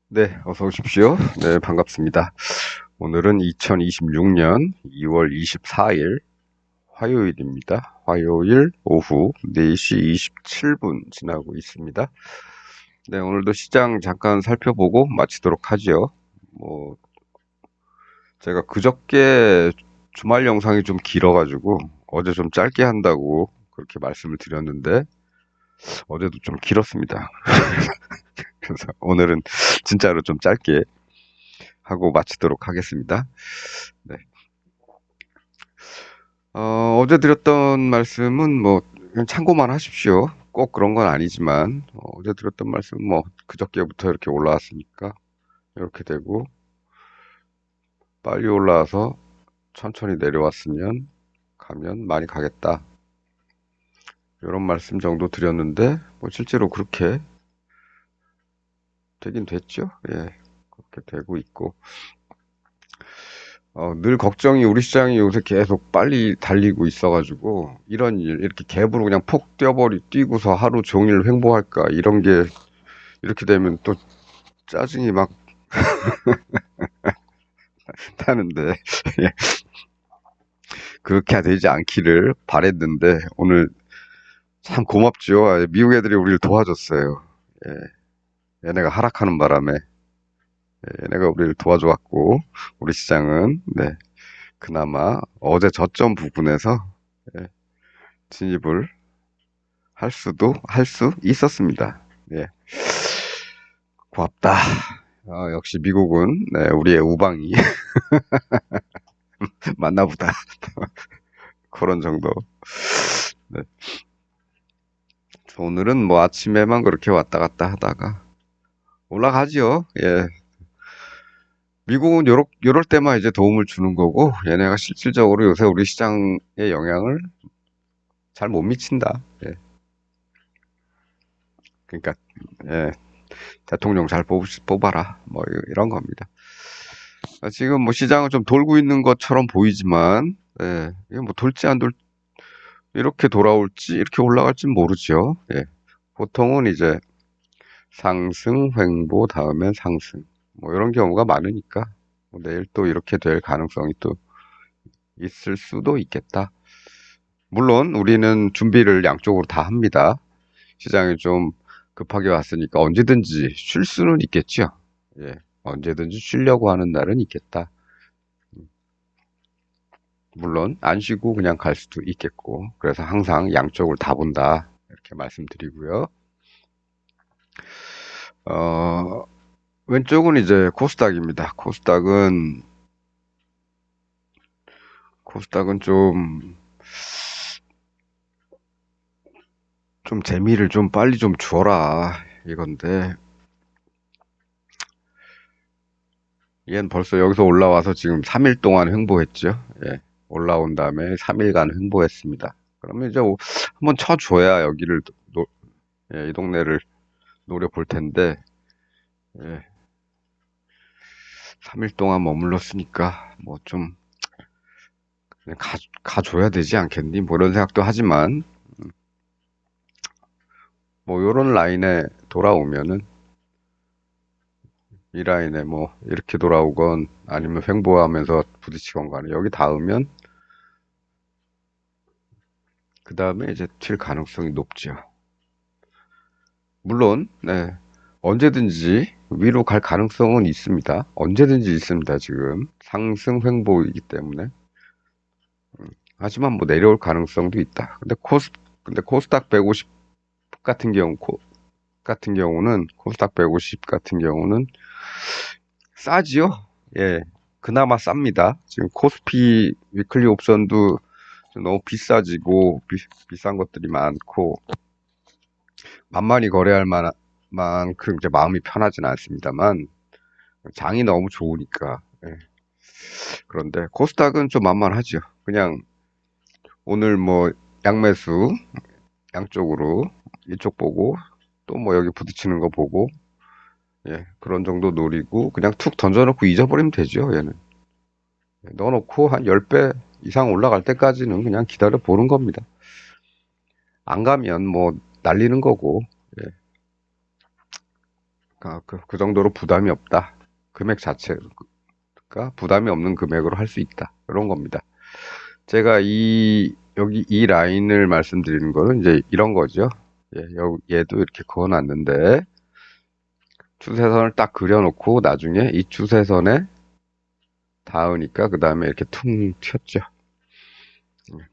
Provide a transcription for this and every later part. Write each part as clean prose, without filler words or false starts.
네, 어서 오십시오. 네, 반갑습니다. 오늘은 2026년 2월 24일 화요일입니다. 화요일 오후 4시 27분 지나고 있습니다. 네, 오늘도 시장 잠깐 살펴보고 마치도록 하지요. 뭐, 제가 그저께 주말 영상이 좀 길어가지고 어제 좀 짧게 한다고 그렇게 말씀을 드렸는데 어제도 좀 길었습니다. 그래서 오늘은 진짜로 좀 짧게 하고 마치도록 하겠습니다. 네. 어제 드렸던 말씀은 뭐 그냥 참고만 하십시오. 꼭 그런 건 아니지만 어제 드렸던 말씀은 뭐 그저께부터 이렇게 올라왔으니까 이렇게 되고 빨리 올라와서 천천히 내려왔으면 가면 많이 가겠다. 이런 말씀 정도 드렸는데 뭐 실제로 그렇게 되긴 됐죠. 예, 그렇게 되고 있고 늘 걱정이 우리 시장이 요새 계속 빨리 달리고 있어가지고 이런 일 이렇게 갭으로 그냥 폭 뛰고서 하루 종일 횡보할까 이런 게 이렇게 되면 또 짜증이 막 나는데 예, 그렇게 되지 않기를 바랬는데 오늘 참 고맙죠. 미국 애들이 우리를 도와줬어요. 예, 얘네가 하락하는 바람에 얘네가 우리를 도와줘갖고 우리 시장은 네, 그나마 어제 저점 부분에서 예, 진입을 할 수 있었습니다. 예, 고맙다. 역시 미국은 네, 우리의 우방이 맞나 보다. 그런 정도. 네. 오늘은 뭐 아침에만 그렇게 왔다 갔다 하다가 올라가지요. 예. 미국은 요럴 때만 이제 도움을 주는 거고 얘네가 실질적으로 요새 우리 시장에 영향을 잘 못 미친다. 예. 그러니까 예. 대통령 잘 뽑아라. 뭐 이런 겁니다. 지금 뭐 시장은 좀 돌고 있는 것처럼 보이지만 예. 이게 뭐 돌지 안 돌 이렇게 돌아올지 이렇게 올라갈지 모르죠. 예. 보통은 이제 상승, 횡보, 다음엔 상승. 뭐 이런 경우가 많으니까 뭐 내일 또 이렇게 될 가능성이 또 있을 수도 있겠다. 물론 우리는 준비를 양쪽으로 다 합니다. 시장이 좀 급하게 왔으니까 언제든지 쉴 수는 있겠죠. 예, 언제든지 쉬려고 하는 날은 있겠다. 물론 안 쉬고 그냥 갈 수도 있겠고. 그래서 항상 양쪽을 다 본다. 이렇게 말씀드리고요. 어, 왼쪽은 이제 코스닥입니다. 코스닥은 좀 재미를 좀 빨리 좀 줘라. 이건데, 얘는 벌써 여기서 올라와서 지금 3일 동안 횡보했죠. 예. 올라온 다음에 3일간 횡보했습니다. 그러면 이제 한번 쳐줘야 여기를, 예, 이 동네를 노려볼 텐데, 예. 3일 동안 머물렀으니까, 뭐 좀, 그냥 가줘야 되지 않겠니? 뭐 이런 생각도 하지만, 뭐 요런 라인에 돌아오면은, 이 라인에 뭐 이렇게 돌아오건 아니면 횡보하면서 부딪히건 간에 여기 닿으면 그 다음에 이제 튈 가능성이 높죠. 물론 네, 언제든지 위로 갈 가능성은 있습니다. 언제든지 있습니다. 지금 상승 횡보이기 때문에. 하지만 뭐 내려올 가능성도 있다. 근데 코스닥 150 같은 경우는 코스닥 150 같은 경우는 싸지요. 예, 그나마 쌉니다. 지금 코스피 위클리 옵션도 좀 너무 비싸지고 비싼 것들이 많고 만만히 거래할 만큼 이제 마음이 편하지는 않습니다만 장이 너무 좋으니까. 예. 그런데 코스닥은 좀 만만하죠. 그냥 오늘 뭐 양매수 양쪽으로 이쪽 보고 또 뭐 여기 부딪히는 거 보고 예, 그런 정도 노리고 그냥 툭 던져놓고 잊어버리면 되죠. 얘는 넣어놓고 한 10배 이상 올라갈 때까지는 그냥 기다려 보는 겁니다. 안 가면 뭐 날리는 거고 예. 그 정도로 부담이 없다. 금액 자체가 부담이 없는 금액으로 할 수 있다. 이런 겁니다. 제가 여기 이 라인을 말씀드리는 거는 이제 이런 거죠. 예, 얘도 이렇게 그어놨는데, 추세선을 딱 그려놓고 나중에 이 추세선에 닿으니까 그 다음에 이렇게 퉁 튀었죠.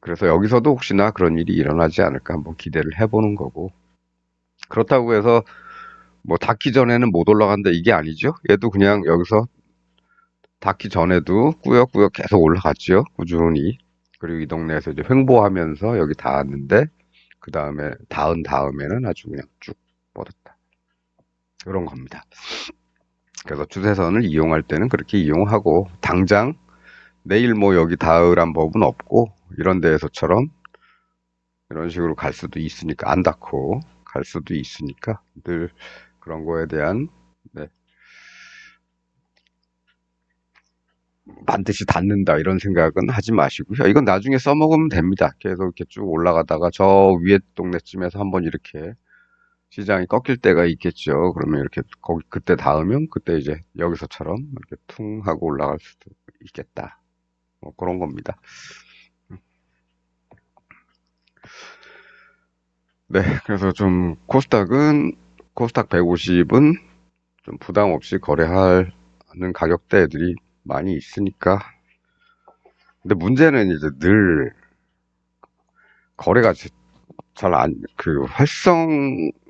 그래서 여기서도 혹시나 그런 일이 일어나지 않을까 한번 기대를 해보는 거고, 그렇다고 해서 뭐 닿기 전에는 못 올라간다 이게 아니죠. 얘도 그냥 여기서 닿기 전에도 꾸역꾸역 계속 올라갔죠. 꾸준히. 그리고 이 동네에서 이제 횡보하면서 여기 닿았는데, 그 다음에 닿은 다음에는 아주 그냥 쭉 뻗었다. 이런 겁니다. 그래서 추세선을 이용할 때는 그렇게 이용하고, 당장 내일 뭐 여기 닿으란 법은 없고, 이런 데에서처럼 이런 식으로 갈 수도 있으니까, 안 닿고 갈 수도 있으니까 늘 그런 거에 대한, 네, 반드시 닿는다 이런 생각은 하지 마시고요. 이건 나중에 써먹으면 됩니다. 계속 이렇게 쭉 올라가다가 저 위에 동네쯤에서 한번 이렇게 시장이 꺾일 때가 있겠죠. 그러면 이렇게 거기 그때 닿으면 그때 이제 여기서처럼 이렇게 퉁 하고 올라갈 수도 있겠다. 뭐 그런 겁니다. 네, 그래서 좀 코스닥 150은 좀 부담 없이 거래하는 가격대들이 많이 있으니까. 근데 문제는 이제 늘 거래가 잘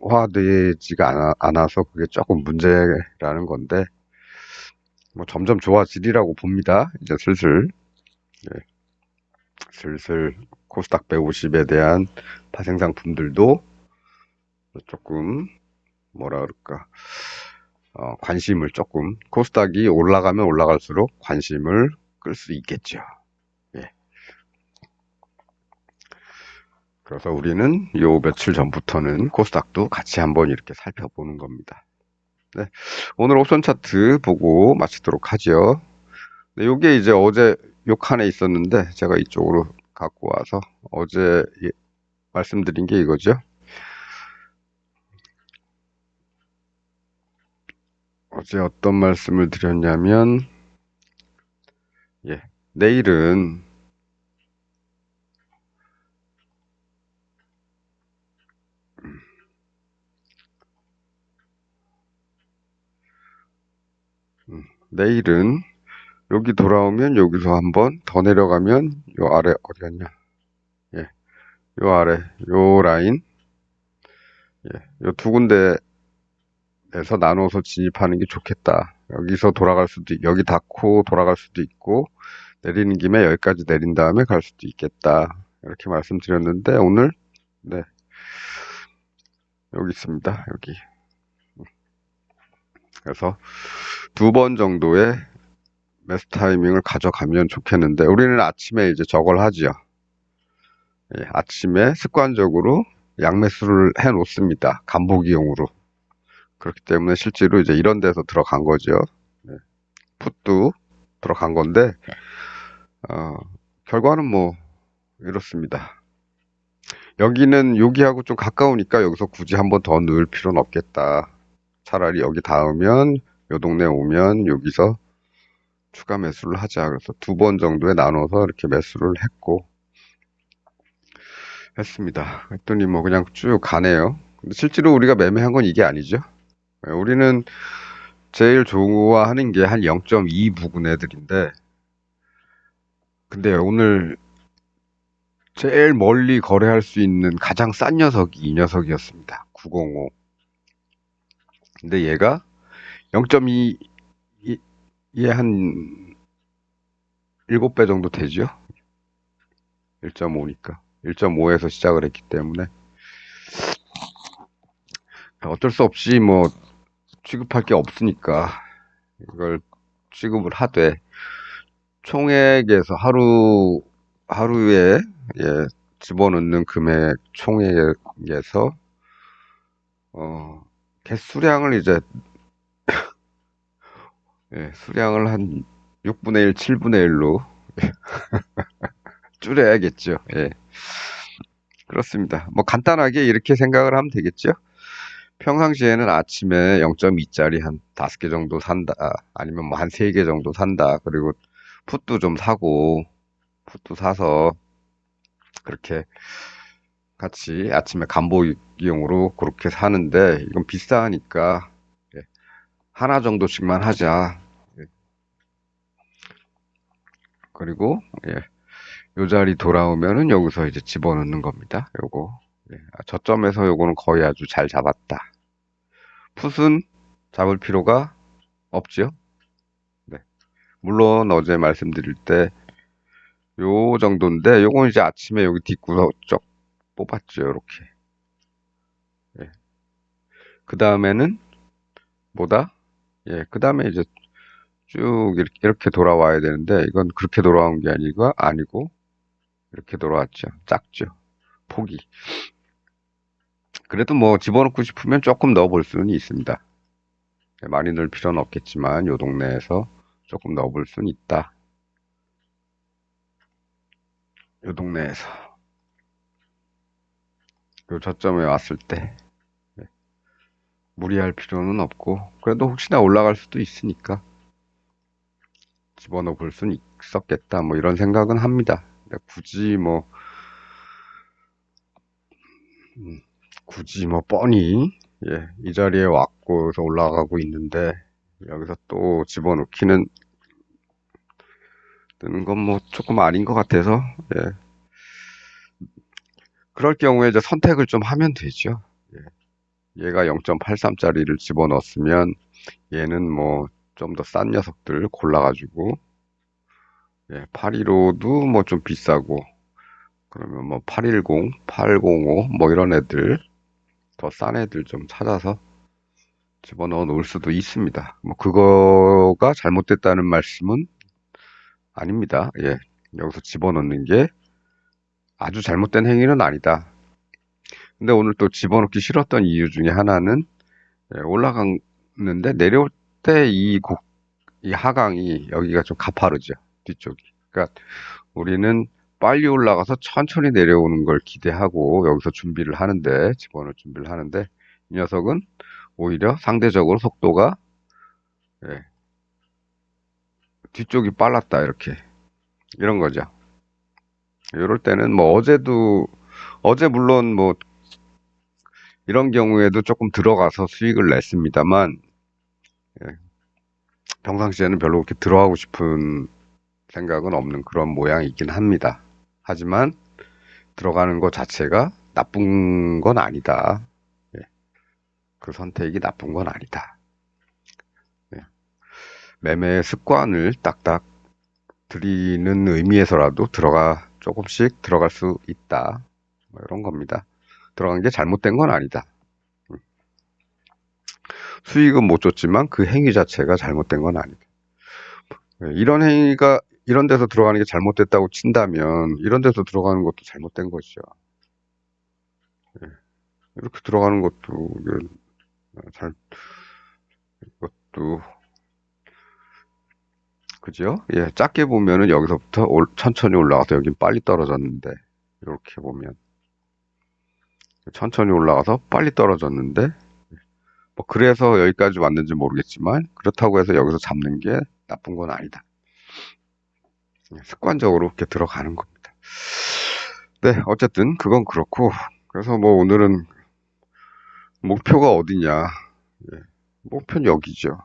활성화되지가 않아서 그게 조금 문제라는 건데, 뭐 점점 좋아지리라고 봅니다. 이제 예, 슬슬 코스닥 150에 대한 파생 상품들도 조금, 뭐라 그럴까, 관심을 조금, 코스닥이 올라가면 올라갈수록 관심을 끌 수 있겠죠. 예. 그래서 우리는 요 며칠 전부터는 코스닥도 같이 한번 이렇게 살펴보는 겁니다. 네. 오늘 옵션 차트 보고 마치도록 하죠. 네, 요게 이제 어제 요 칸에 있었는데 제가 이쪽으로 갖고 와서 어제 말씀드린 게 이거죠. 어제 어떤 말씀을 드렸냐면, 예, 내일은 내일은 여기 돌아오면 여기서 한번 더 내려가면 요 아래 어디 갔냐? 예, 요 아래 요 라인, 예, 요 두 군데에서 나눠서 진입하는 게 좋겠다. 여기서 여기 닿고 돌아갈 수도 있고, 내리는 김에 여기까지 내린 다음에 갈 수도 있겠다. 이렇게 말씀드렸는데, 오늘, 네, 여기 있습니다. 여기. 그래서 두 번 정도의 매수 타이밍을 가져가면 좋겠는데, 우리는 아침에 이제 저걸 하지요. 예, 아침에 습관적으로 양매수를 해 놓습니다. 간보기용으로. 그렇기 때문에 실제로 이제 이런 데서 들어간 거죠. 네, 풋도 들어간 건데, 어, 결과는 뭐, 이렇습니다. 여기하고 좀 가까우니까 여기서 굳이 한번 더 넣을 필요는 없겠다. 차라리 여기 닿으면, 요 동네 오면 여기서 추가 매수를 하자. 그래서 두 번 정도에 나눠서 이렇게 매수를 했습니다. 했더니 뭐 그냥 쭉 가네요. 근데 실제로 우리가 매매한 건 이게 아니죠. 우리는 제일 좋아하는 게 한 0.2 부근 애들인데, 근데 오늘 제일 멀리 거래할 수 있는 가장 싼 녀석이 이 녀석이었습니다. 905. 근데 얘가 0.2, 얘 한 7배 정도 되죠? 1.5니까. 1.5에서 시작을 했기 때문에. 어쩔 수 없이 뭐 취급할 게 없으니까 이걸 취급을 하되, 총액에서 하루에, 예, 집어넣는 금액 총액에서, 개수량을 이제, 예, 수량을 한 6분의 1, 7분의 1로 줄여야겠죠. 예, 그렇습니다. 뭐 간단하게 이렇게 생각을 하면 되겠죠. 평상시에는 아침에 0.2짜리 한 5개 정도 산다. 아니면 뭐 한 3개 정도 산다. 그리고 풋도 좀 사고, 풋도 사서 그렇게 같이 아침에 간보기용으로 그렇게 사는데 이건 비싸니까 예, 하나 정도씩만 하자. 예, 그리고 예, 요 자리 돌아오면은 여기서 이제 집어넣는 겁니다. 요거. 예, 저점에서 요거는 거의 아주 잘 잡았다. 풋은 잡을 필요가 없지요. 네. 물론 어제 말씀드릴 때 요 정도인데 요건 이제 아침에 여기 뒷구석 쪽 뽑았죠. 요렇게. 예. 그 다음에는 뭐다? 예. 그 다음에 이제 쭉 이렇게 돌아와야 되는데 이건 그렇게 돌아온 게 아니고 이렇게 돌아왔죠. 작죠. 폭이. 그래도 뭐 집어넣고 싶으면 조금 넣어볼 수는 있습니다. 예, 많이 넣을 필요는 없겠지만 요 동네에서 조금 넣어볼 수는 있다. 요 동네에서 요 저점에 왔을 때 예, 무리할 필요는 없고 그래도 혹시나 올라갈 수도 있으니까 집어넣어 볼 수는 있었겠다. 뭐 이런 생각은 합니다. 근데 음, 굳이 뭐 뻔히 예, 이 자리에 왔고서 올라가고 있는데 여기서 또 집어넣기는 뜨는 건 뭐 조금 아닌 것 같아서 예, 그럴 경우에 이제 선택을 좀 하면 되죠. 예, 얘가 0.83짜리를 집어넣었으면 얘는 뭐 좀 더 싼 녀석들 골라가지고 예, 815도 뭐 좀 비싸고 그러면 뭐 810, 805 뭐 이런 애들 더 싼 애들 좀 찾아서 집어넣어 놓을 수도 있습니다. 뭐 그거가 잘못됐다는 말씀은 아닙니다. 예. 여기서 집어넣는 게 아주 잘못된 행위는 아니다. 근데 오늘 또 집어넣기 싫었던 이유 중에 하나는 예, 올라갔는데 내려올 때 이 하강이 여기가 좀 가파르죠. 뒤쪽이. 그러니까 우리는 빨리 올라가서 천천히 내려오는 걸 기대하고 여기서 준비를 하는데 집어넣을 준비를 하는데 이 녀석은 오히려 상대적으로 속도가 예, 뒤쪽이 빨랐다 이렇게 이런 거죠. 이럴 때는 뭐 어제 물론 뭐 이런 경우에도 조금 들어가서 수익을 냈습니다만 예, 평상시에는 별로 그렇게 들어가고 싶은 생각은 없는 그런 모양이긴 합니다. 하지만 들어가는 것 자체가 나쁜 건 아니다. 예, 그 선택이 나쁜 건 아니다. 예, 매매 습관을 딱딱 들이는 의미에서라도 조금씩 들어갈 수 있다. 뭐 이런 겁니다. 들어간 게 잘못된 건 아니다. 수익은 못 줬지만 그 행위 자체가 잘못된 건 아니다. 예, 이런 데서 들어가는 게 잘못됐다고 친다면 이런 데서 들어가는 것도 잘못된 거죠. 예, 이렇게 들어가는 것도 이건 잘 이것도 그죠? 예, 작게 보면은 여기서부터 천천히 올라가서 여긴 빨리 떨어졌는데 이렇게 보면 천천히 올라가서 빨리 떨어졌는데 뭐 그래서 여기까지 왔는지 모르겠지만 그렇다고 해서 여기서 잡는 게 나쁜 건 아니다. 예, 습관적으로 이렇게 들어가는 겁니다. 네, 어쨌든 그건 그렇고 그래서 뭐 오늘은 목표가 어디냐? 예, 목표는 여기죠.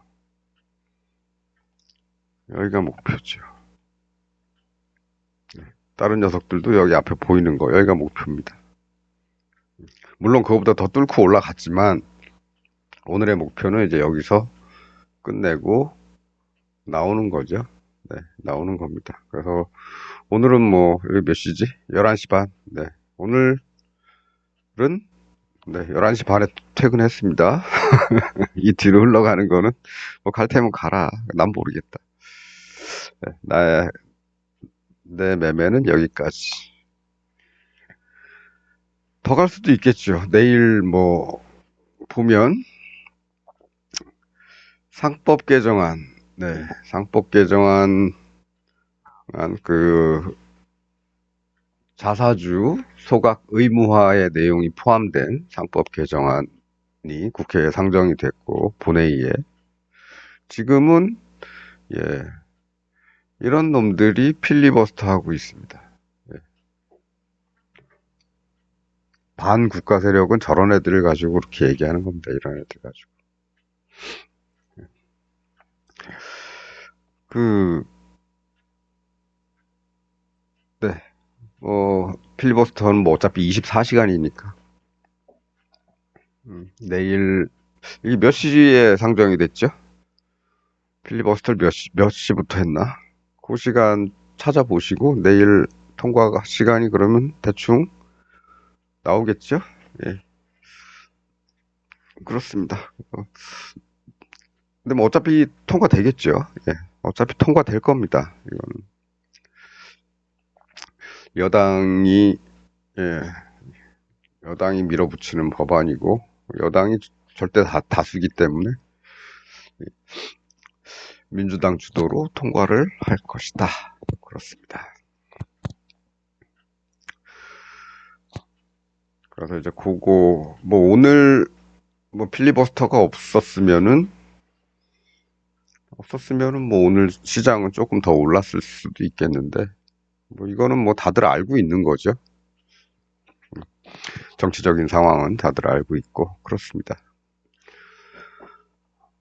여기가 목표죠. 다른 녀석들도 여기 앞에 보이는 거 여기가 목표입니다. 물론 그거보다 더 뚫고 올라갔지만 오늘의 목표는 이제 여기서 끝내고 나오는 거죠. 네, 나오는 겁니다. 그래서 오늘은 뭐 여기 몇 시지? 11시 반. 네. 오늘은 네, 11시 반에 퇴근했습니다. 이 뒤로 흘러가는 거는 뭐 갈 테면 가라. 난 모르겠다. 네, 내 매매는 여기까지. 더 갈 수도 있겠죠. 내일 뭐 보면 상법 개정안, 네, 상법 개정안 그 자사주 소각 의무화의 내용이 포함된 상법 개정안 국회에 상정이 됐고 본회의에 지금은 예, 이런 놈들이 필리버스터 하고 있습니다. 예. 반국가 세력은 저런 애들을 가지고 그렇게 얘기하는 겁니다. 이런 애들 가지고. 그, 네. 필리버스터는 뭐 어차피 24시간이니까. 내일, 이게 몇 시에 상정이 됐죠? 필리버스터를 몇 시부터 했나? 그 시간 찾아보시고, 내일 통과 시간이 그러면 대충 나오겠죠? 예, 그렇습니다. 근데 뭐 어차피 통과되겠죠? 예, 어차피 통과될 겁니다. 이건 여당이, 예, 여당이 밀어붙이는 법안이고, 여당이 절대 다수기 때문에 민주당 주도로 통과를 할 것이다. 그렇습니다. 그래서 이제 그거, 뭐 오늘 뭐 필리버스터가 없었으면은 뭐 오늘 시장은 조금 더 올랐을 수도 있겠는데, 뭐 이거는 뭐 다들 알고 있는 거죠. 정치적인 상황은 다들 알고 있고, 그렇습니다.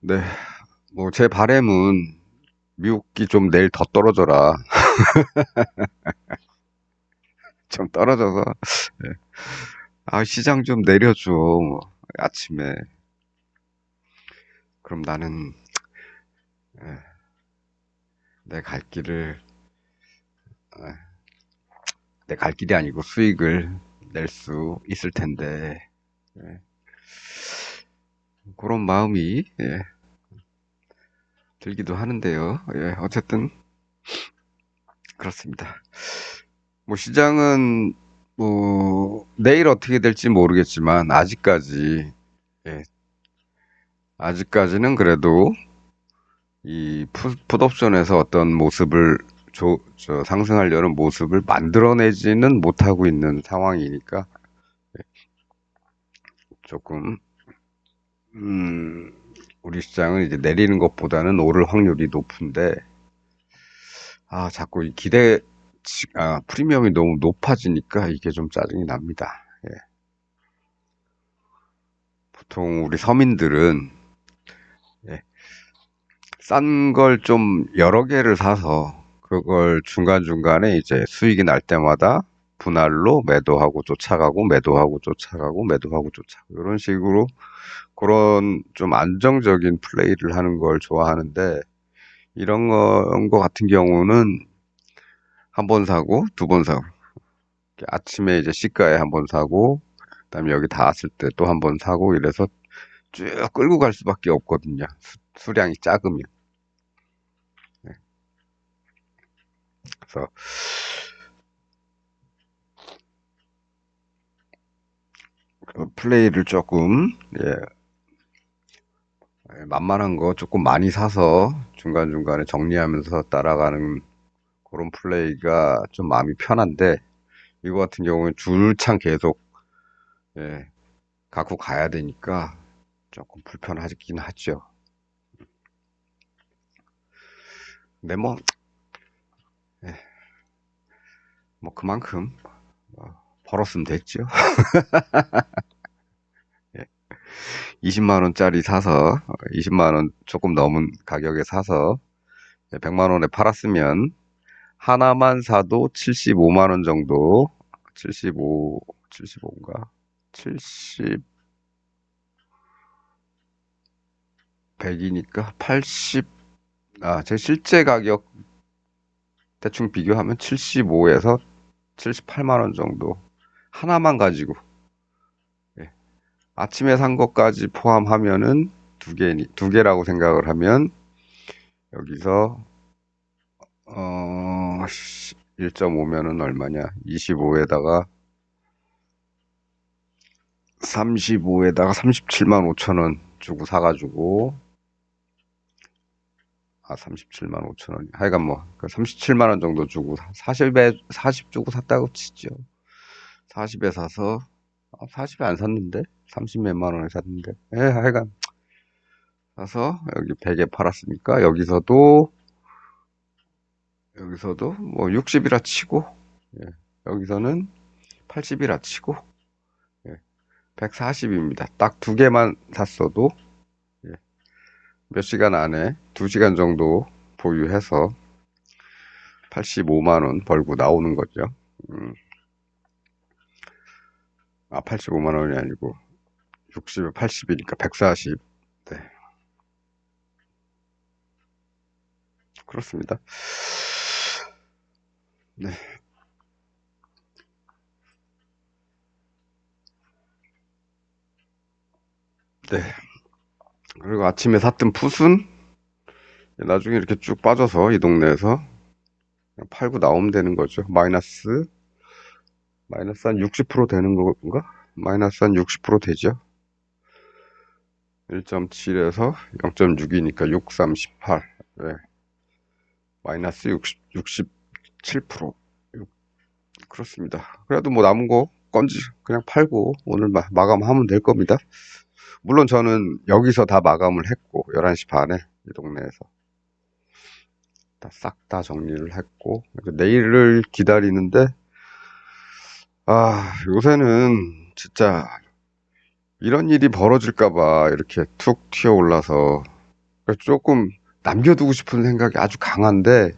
네. 뭐 제 바람은 미국이 좀 내일 더 떨어져라. 좀 떨어져서, 예. 시장 좀 내려줘. 뭐, 아침에. 그럼 나는, 예, 내 갈 길을, 예, 내 갈 길이 아니고 수익을 낼 수 있을 텐데, 예, 그런 마음이, 예, 들기도 하는데요. 예, 어쨌든, 그렇습니다. 뭐, 시장은, 뭐, 내일 어떻게 될지 모르겠지만, 예, 아직까지는 그래도 이 풋옵션에서 어떤 모습을 상승하려는 모습을 만들어내지는 못하고 있는 상황이니까 조금 우리 시장은 이제 내리는 것보다는 오를 확률이 높은데 자꾸 이 프리미엄이 너무 높아지니까 이게 좀 짜증이 납니다. 예. 보통 우리 서민들은 예, 싼 걸 좀 여러 개를 사서 그걸 중간중간에 이제 수익이 날 때마다 분할로 매도하고 쫓아가고 매도하고 쫓아가고 매도하고 쫓아가고 이런 식으로 그런 좀 안정적인 플레이를 하는 걸 좋아하는데 이런 거 같은 경우는 한 번 사고 두 번 사고 아침에 이제 시가에 한 번 사고 그다음에 여기 닿았을 때 또 한 번 사고 이래서 쭉 끌고 갈 수밖에 없거든요. 수량이 작으면. 네. 그래서 그 플레이를 조금 만만한 거 조금 많이 사서 중간중간에 정리하면서 따라가는 그런 플레이가 좀 마음이 편한데 이거 같은 경우는 줄창 계속 예, 갖고 가야 되니까 조금 불편하긴 하죠. 근데 예, 뭐 그만큼 벌었으면 됐죠. 20만 원짜리 사서 20만 원 조금 넘은 가격에 사서 100만 원에 팔았으면 하나만 사도 75만 원 정도 75인가? 70, 100이니까 80, 제 실제 가격 대충 비교하면 75에서 78만 원 정도. 하나만 가지고. 예. 아침에 산 것까지 포함하면은 두 개라고 생각을 하면 여기서 1.5면은 얼마냐? 35에다가 37만 5천 원 주고 사가지고 37만 5천 원. 하여간 37만 원 정도 주고 40 주고 샀다고 치죠. 40에 사서 40에 안 샀는데? 30 몇만 원에 샀는데. 하여간 사서 여기 100에 팔았으니까 여기서도 뭐 60이라 치고, 예, 여기서는 80이라 치고, 예, 140입니다. 딱 두 개만 샀어도, 예, 몇 시간 안에 2시간 정도 보유해서 85만 원 벌고 나오는 거죠. 음, 85만 원이 아니고 60에 80이니까 140. 네, 그렇습니다. 네, 네. 그리고 아침에 샀던 풋은 나중에 이렇게 쭉 빠져서 이 동네에서 그냥 팔고 나오면 되는 거죠. 마이너스 한 60% 되는 건가? 마이너스 한 60% 되죠. 1.7에서 0.6이니까 6, 3, 18. 네. 마이너스 67%. 그렇습니다. 그래도 뭐 남은 거 그냥 팔고 오늘 마감하면 될 겁니다. 물론 저는 여기서 다 마감을 했고, 11시 반에 이 동네에서 싹 다 정리를 했고, 내일을 기다리는데, 요새는 진짜 이런 일이 벌어질까봐 이렇게 툭 튀어 올라서 조금 남겨두고 싶은 생각이 아주 강한데,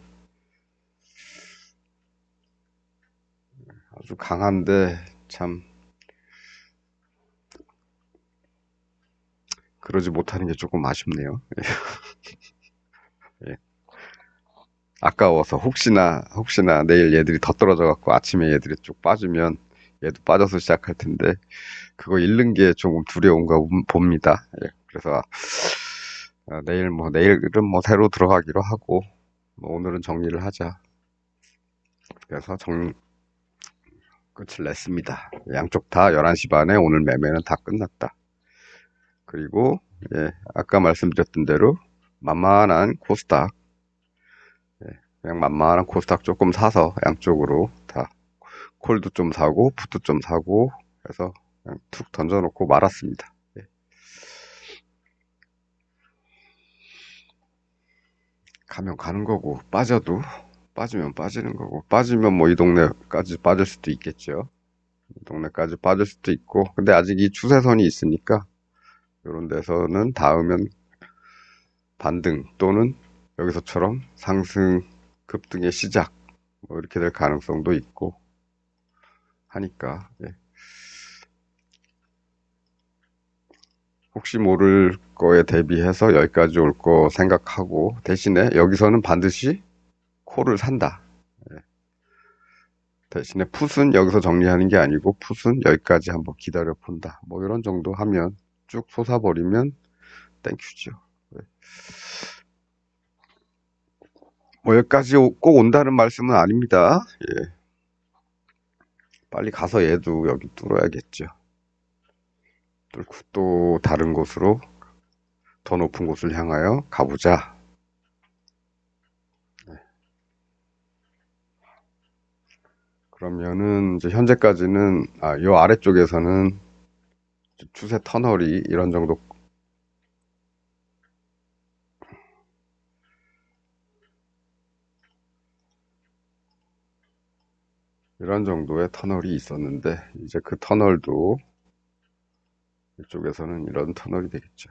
참, 그러지 못하는 게 조금 아쉽네요. 예. 아까워서 혹시나 내일 얘들이 더 떨어져갖고 아침에 얘들이 쭉 빠지면 얘도 빠져서 시작할 텐데, 그거 잃는 게 조금 두려운가 봅니다. 예. 그래서, 내일은 뭐 새로 들어가기로 하고, 뭐 오늘은 정리를 하자. 그래서 끝을 냈습니다. 양쪽 다 11시 반에 오늘 매매는 다 끝났다. 그리고, 예, 아까 말씀드렸던 대로 만만한 코스닥, 그냥 만만한 코스닥 조금 사서 양쪽으로 다 콜도 좀 사고, 풋도 좀 사고 해서 그냥 툭 던져놓고 말았습니다. 예. 가면 가는 거고, 빠지면 빠지는 거고, 빠지면 뭐 이 동네까지 빠질 수도 있겠죠. 이 동네까지 빠질 수도 있고, 근데 아직 이 추세선이 있으니까, 이런 데서는 닿으면 반등 또는 여기서처럼 상승 급등의 시작, 뭐 이렇게 될 가능성도 있고 하니까, 예. 혹시 모를 거에 대비해서 여기까지 올 거 생각하고 대신에 여기서는 반드시 콜을 산다. 예. 대신에 풋은 여기서 정리하는 게 아니고 풋은 여기까지 한번 기다려 본다. 뭐 이런 정도 하면 쭉 솟아버리면 땡큐죠. 예. 뭐 여기까지 꼭 온다는 말씀은 아닙니다. 예. 빨리 가서 얘도 여기 뚫어야겠죠. 뚫고 또 다른 곳으로 더 높은 곳을 향하여 가보자. 그러면은 이제 현재까지는 요 아래쪽에서는 추세 터널이 이런 정도의 터널이 있었는데 이제 그 터널도 이쪽에서는 이런 터널이 되겠죠.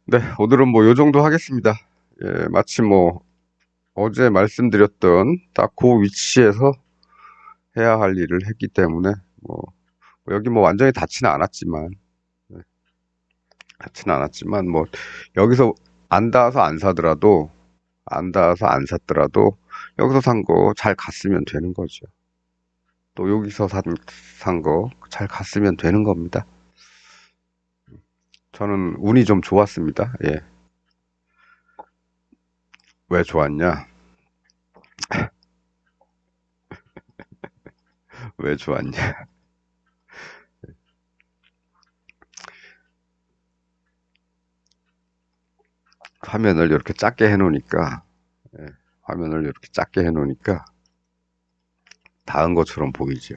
네, 오늘은 뭐 요 정도 하겠습니다. 예, 마침 뭐 어제 말씀드렸던 딱 그 위치에서 해야 할 일을 했기 때문에 뭐 여기 뭐 완전히 닿지는 않았지만 뭐 여기서 안 닿아서 안 닿아서 안 샀더라도 여기서 산 거 잘 갔으면 되는 거죠. 또 여기서 산 거 잘 갔으면 되는 겁니다. 저는 운이 좀 좋았습니다. 예. 왜 좋았냐? 왜 좋았냐? 화면을 이렇게 작게 해놓으니까 예. 화면을 이렇게 작게 해놓으니까 닿은 것처럼 보이죠.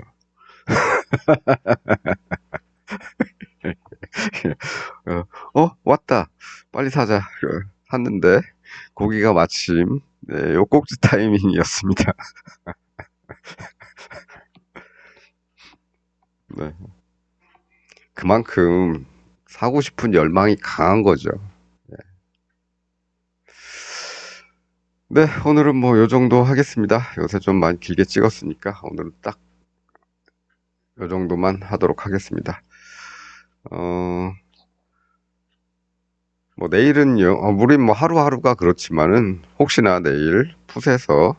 왔다. 빨리 사자. 샀는데 고기가 마침 네, 요 꼭지 타이밍이었습니다. 네. 그만큼 사고 싶은 열망이 강한 거죠. 네, 오늘은 뭐 요 정도 하겠습니다. 요새 좀 많이 길게 찍었으니까 오늘은 딱 요 정도만 하도록 하겠습니다. 어, 뭐 내일은요, 우린 뭐 하루하루가 그렇지만은 혹시나 내일 풋에서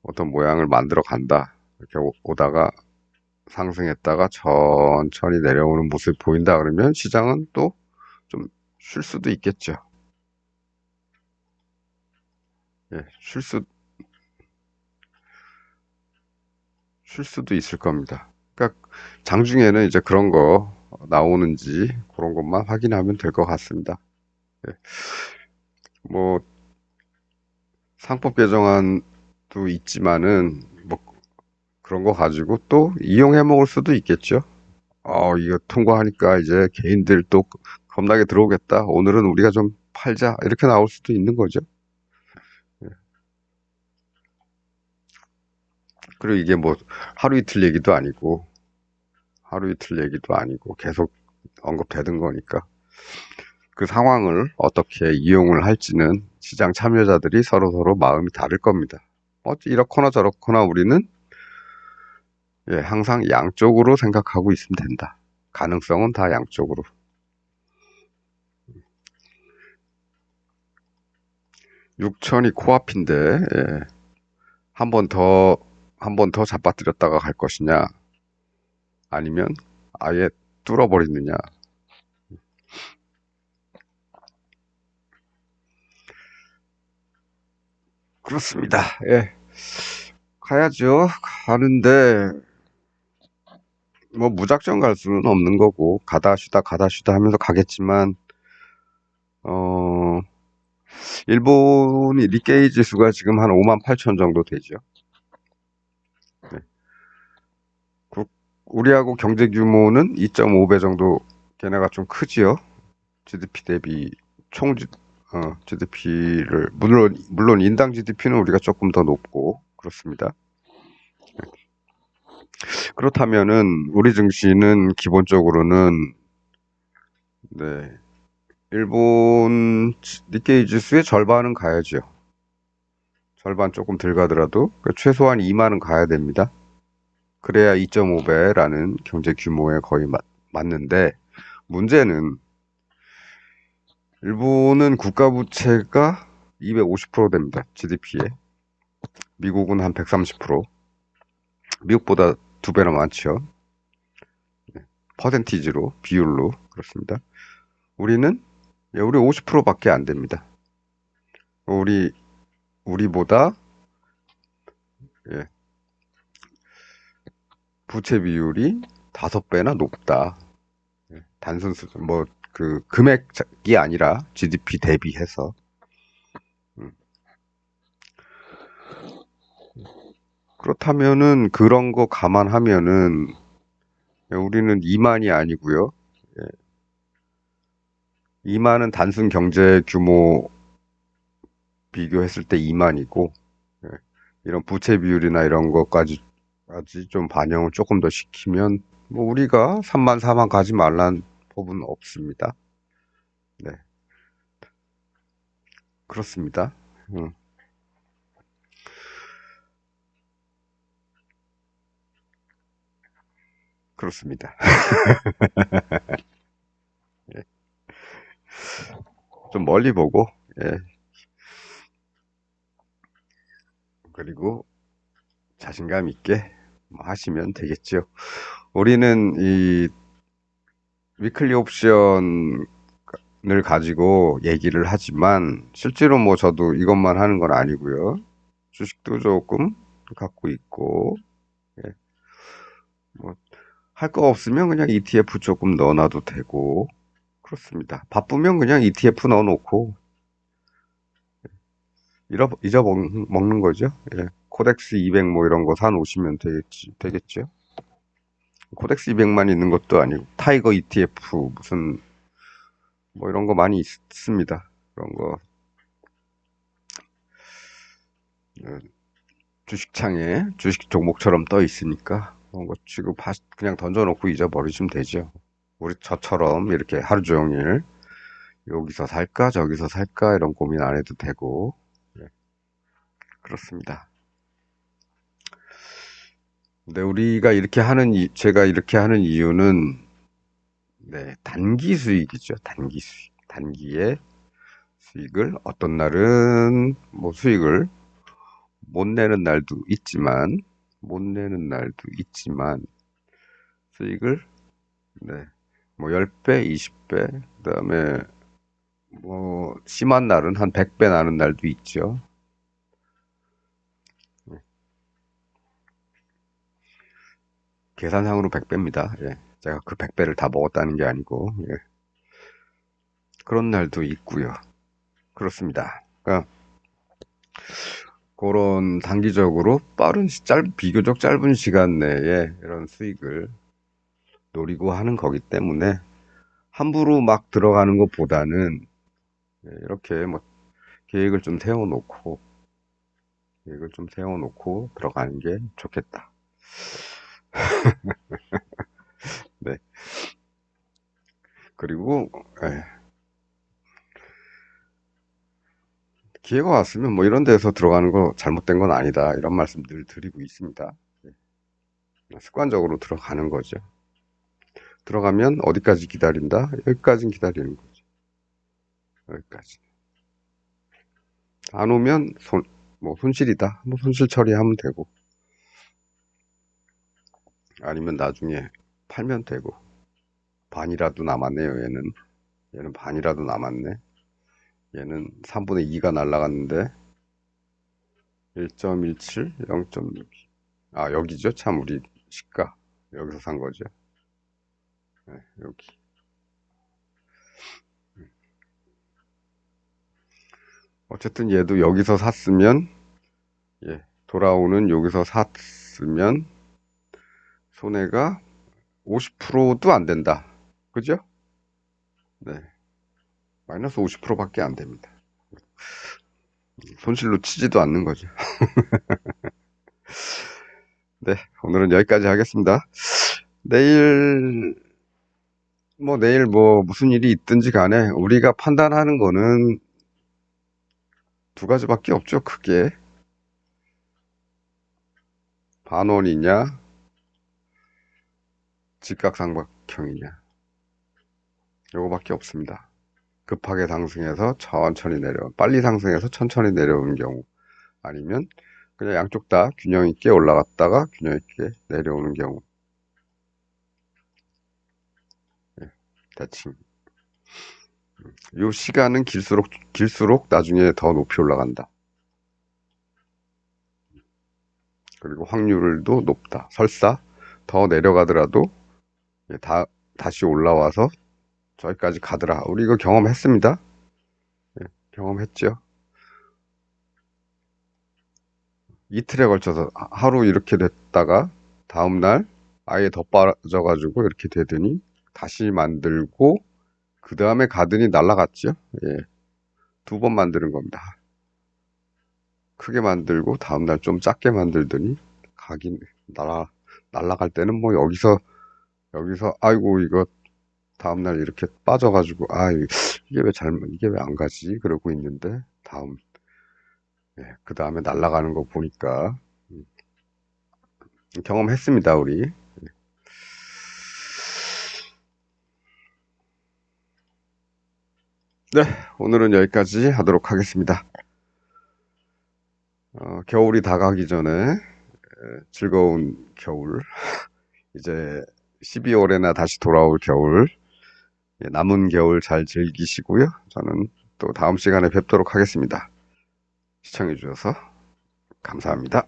어떤 모양을 만들어 간다. 이렇게 오다가 상승했다가 천천히 내려오는 모습이 보인다 그러면 시장은 또 좀 쉴 수도 있겠죠. 예, 쉴 수도 있을 겁니다. 그러니까 장중에는 이제 그런 거 나오는지 그런 것만 확인하면 될 것 같습니다. 예, 뭐 상법 개정안도 있지만은 뭐 그런 거 가지고 또 이용해 먹을 수도 있겠죠. 이거 통과하니까 이제 개인들 또 겁나게 들어오겠다. 오늘은 우리가 좀 팔자. 이렇게 나올 수도 있는 거죠. 예. 그리고 이게 뭐 하루 이틀 얘기도 아니고 계속 언급되는 거니까 그 상황을 어떻게 이용을 할지는 시장 참여자들이 서로서로 마음이 다를 겁니다. 이렇거나 저렇거나 우리는 예, 항상 양쪽으로 생각하고 있으면 된다. 가능성은 다 양쪽으로. 6천이 코앞인데 예, 한 번 더, 한 번 더 잡아뜨렸다가 갈 것이냐, 아니면 아예 뚫어버리느냐. 그렇습니다. 예, 가야죠. 가는데, 뭐 무작정 갈 수는 없는 거고, 가다 쉬다 하면서 가겠지만, 어, 일본이 니케이 지수가 지금 한 5만 8천 정도 되죠. 네. 우리하고 경제 규모는 2.5배 정도, 걔네가 좀 크지요. GDP 대비 총 GDP를 물론 인당 GDP는 우리가 조금 더 높고 그렇습니다. 그렇다면은 우리 증시는 기본적으로는 네, 일본 니케이 지수의 절반은 가야죠. 절반 조금 덜 가더라도 최소한 2만은 가야 됩니다. 그래야 2.5배라는 경제 규모에 거의 맞는데 문제는 일본은 국가 부채가 250% 됩니다. GDP에. 미국은 한 130%. 미국보다 두 배나 많죠. 퍼센티지로, 비율로. 그렇습니다. 우리는, 우리 50%밖에 안 됩니다. 우리, 우리보다, 예, 부채 비율이 5배나 높다. 단순 수준, 금액이 아니라 GDP 대비해서. 음. 그렇다면은, 그런 거 감안하면은, 우리는 2만이 아니고요. 2만은 단순 경제 규모 비교했을 때 2만이고, 이런 부채 비율이나 이런 것까지 좀 반영을 조금 더 시키면, 뭐 우리가 3만, 4만 가지 말란 법은 없습니다. 네, 그렇습니다. 음, 그렇습니다. 예, 좀 멀리 보고, 예, 그리고 자신감 있게 뭐 하시면 되겠죠. 우리는 이 위클리 옵션을 가지고 얘기를 하지만 실제로 뭐 저도 이것만 하는 건 아니고요. 주식도 조금 갖고 있고 예, 뭐 할 거 없으면 그냥 ETF 조금 넣어놔도 되고 그렇습니다. 바쁘면 그냥 ETF 넣어놓고 잊어먹는 거죠. 예. 코덱스 200 뭐 이런 거 사놓으시면 되겠죠. 코덱스 200만 있는 것도 아니고, 타이거 ETF 무슨, 뭐 이런 거 많이 있습니다. 그런 거, 어, 주식창에 주식 종목처럼 떠 있으니까, 그런 거 지금 그냥 던져놓고 잊어버리시면 되죠. 우리 저처럼 이렇게 하루 종일 여기서 살까, 저기서 살까, 이런 고민 안 해도 되고, 네, 그렇습니다. 근데 제가 이렇게 하는 이유는, 네, 단기 수익이죠. 단기 수익. 단기의 수익을 어떤 날은 뭐 수익을 못 내는 날도 있지만, 못 내는 날도 있지만, 수익을, 네, 뭐 10배, 20배, 그다음에 뭐 심한 날은 한 100배 나는 날도 있죠. 계산상으로 100배입니다. 예. 제가 그 100배를 다 먹었다는 게 아니고, 예. 그런 날도 있고요. 그렇습니다. 그러니까 그런 단기적으로 비교적 짧은 시간 내에 이런 수익을 노리고 하는 거기 때문에 함부로 막 들어가는 것보다는, 예, 이렇게 뭐 계획을 좀 세워놓고 들어가는 게 좋겠다. 네. 그리고, 예, 기회가 왔으면 뭐 이런 데서 들어가는 거 잘못된 건 아니다. 이런 말씀 늘 드리고 있습니다. 예, 습관적으로 들어가는 거죠. 들어가면 어디까지 기다린다? 여기까지는 기다리는 거죠. 여기까지. 안 오면 뭐 손실이다. 뭐 손실 처리하면 되고. 아니면 나중에 팔면 되고. 반이라도 남았네요, 얘는. 얘는 반이라도 남았네. 얘는 3분의 2가 날라갔는데 1.17, 0.6. 아, 여기죠. 참 우리 시가. 여기서 산 거죠. 네, 여기. 어쨌든 얘도 여기서 샀으면, 예, 돌아오는 여기서 샀으면 손해가 50%도 안 된다. 그죠? 네. 마이너스 50%밖에 안 됩니다. 손실로 치지도 않는 거죠. 네. 오늘은 여기까지 하겠습니다. 내일, 내일 뭐 무슨 일이 있든지 간에 우리가 판단하는 거는 두 가지밖에 없죠. 크게. 반원이냐, 직각삼각형이냐. 요거밖에 없습니다. 급하게 상승해서 천천히 빨리 상승해서 천천히 내려오는 경우. 아니면 그냥 양쪽 다 균형 있게 올라갔다가 균형 있게 내려오는 경우. 예, 대칭. 요 시간은 길수록 나중에 더 높이 올라간다. 그리고 확률도 높다. 설사 더 내려가더라도 다시 올라와서 저기까지 가더라. 우리 이거 경험했습니다. 예, 경험했죠. 이틀에 걸쳐서 하루 이렇게 됐다가 다음날 아예 더 빠져가지고 이렇게 되더니 다시 만들고 그 다음에 가더니 날라갔죠. 예, 두 번 만드는 겁니다. 크게 만들고 다음날 좀 작게 만들더니 가긴 날아갈 때는 뭐 여기서 아이고 이거 다음날 이렇게 빠져가지고 이게 왜 안 가지 그러고 있는데 그 다음에 날아가는 거 보니까 경험했습니다 우리. 네, 오늘은 여기까지 하도록 하겠습니다. 겨울이 다가기 전에 즐거운 겨울, 이제 12월에나 다시 돌아올 겨울, 남은 겨울 잘 즐기시고요. 저는 또 다음 시간에 뵙도록 하겠습니다. 시청해 주셔서 감사합니다.